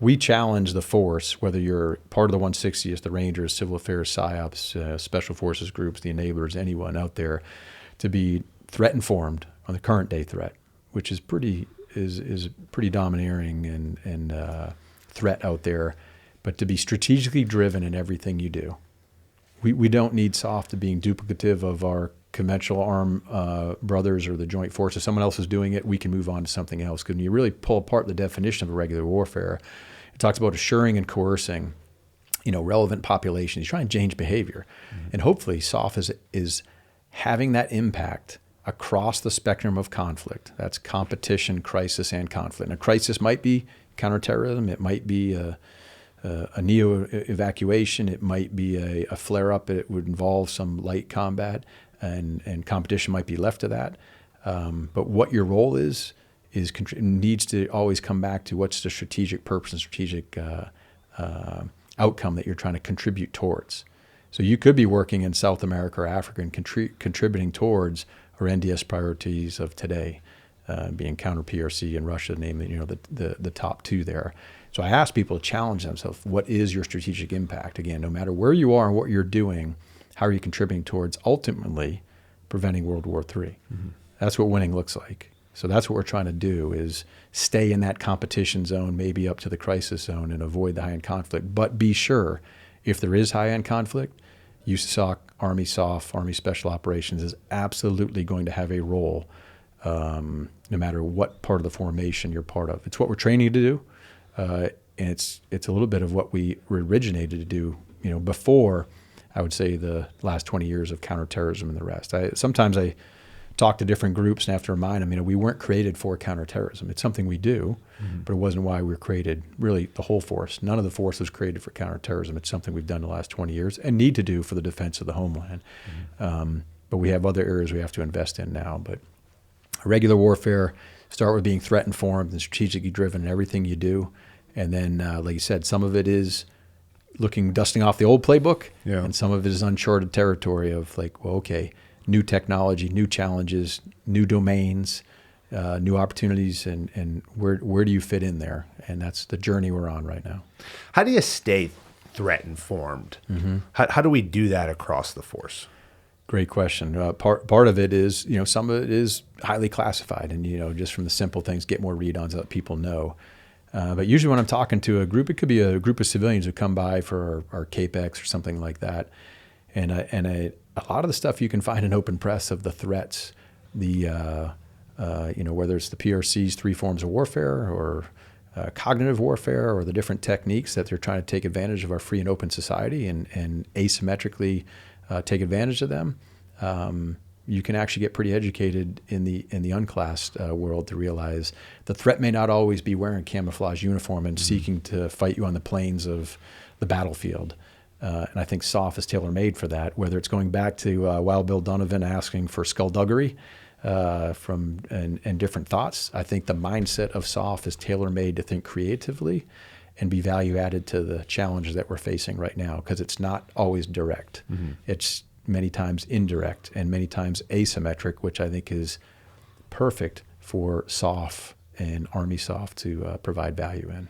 we challenge the force, whether you're part of the 160th, the Rangers, Civil Affairs, PSYOPs, Special Forces groups, the enablers, anyone out there, to be threat informed on the current day threat, which is pretty domineering and threat out there, but to be strategically driven in everything you do. We don't need SOF to being duplicative of our conventional armed brothers or the joint forces. Someone else is doing it, we can move on to something else. Because when you really pull apart the definition of irregular warfare, it talks about assuring and coercing, relevant populations. You try and change behavior. Mm-hmm. And hopefully SOF is having that impact across the spectrum of conflict. That's competition, crisis, and conflict. And a crisis might be counterterrorism. It might be a neo-evacuation. It might be a flare-up. It would involve some light combat, and competition might be left to that. But what your role is needs to always come back to what's the strategic purpose and strategic outcome that you're trying to contribute towards. So you could be working in South America or Africa and contributing towards our NDS priorities of today, being counter PRC and Russia, namely, the top two there. So I ask people to challenge themselves. What is your strategic impact? Again, no matter where you are and what you're doing, how are you contributing towards ultimately preventing World War III? Mm-hmm. That's what winning looks like. So that's what we're trying to do, is stay in that competition zone, maybe up to the crisis zone, and avoid the high-end conflict. But be sure, if there is high-end conflict, USOC, Army SOF, Army Special Operations is absolutely going to have a role, no matter what part of the formation you're part of. It's what we're training to do. And it's a little bit of what we originated to do, before, I would say, the last 20 years of counterterrorism and the rest. Sometimes I talk to different groups and have to remind them, we weren't created for counterterrorism. It's something we do, mm-hmm. but it wasn't why we were created, really, the whole force. None of the force was created for counterterrorism. It's something we've done the last 20 years and need to do for the defense of the homeland. Mm-hmm. But we have other areas we have to invest in now. But irregular warfare, start with being threat informed and strategically driven in everything you do. And then, like you said, some of it is dusting off the old playbook, and some of it is uncharted territory of new technology, new challenges, new domains, new opportunities, and where do you fit in there? And that's the journey we're on right now. How do you stay threat informed? Mm-hmm. How do we do that across the force? Great question. Part of it is, some of it is highly classified, and just from the simple things, get more read-ons, let people know. But usually when I'm talking to a group, it could be a group of civilians who come by for our CAPEX or something like that. And a lot of the stuff you can find in open press of the threats, whether it's the PRC's 3 forms of warfare or cognitive warfare or the different techniques that they're trying to take advantage of our free and open society and asymmetrically take advantage of them. You can actually get pretty educated in the unclassed world to realize the threat may not always be wearing camouflage uniform and mm-hmm. seeking to fight you on the plains of the battlefield. And I think SOF is tailor-made for that, whether it's going back to Wild Bill Donovan asking for skullduggery and different thoughts. I think the mindset of SOF is tailor-made to think creatively and be value-added to the challenges that we're facing right now, because it's not always direct. Mm-hmm. It's many times indirect and many times asymmetric, which I think is perfect for SOF and Army SOF to provide value in.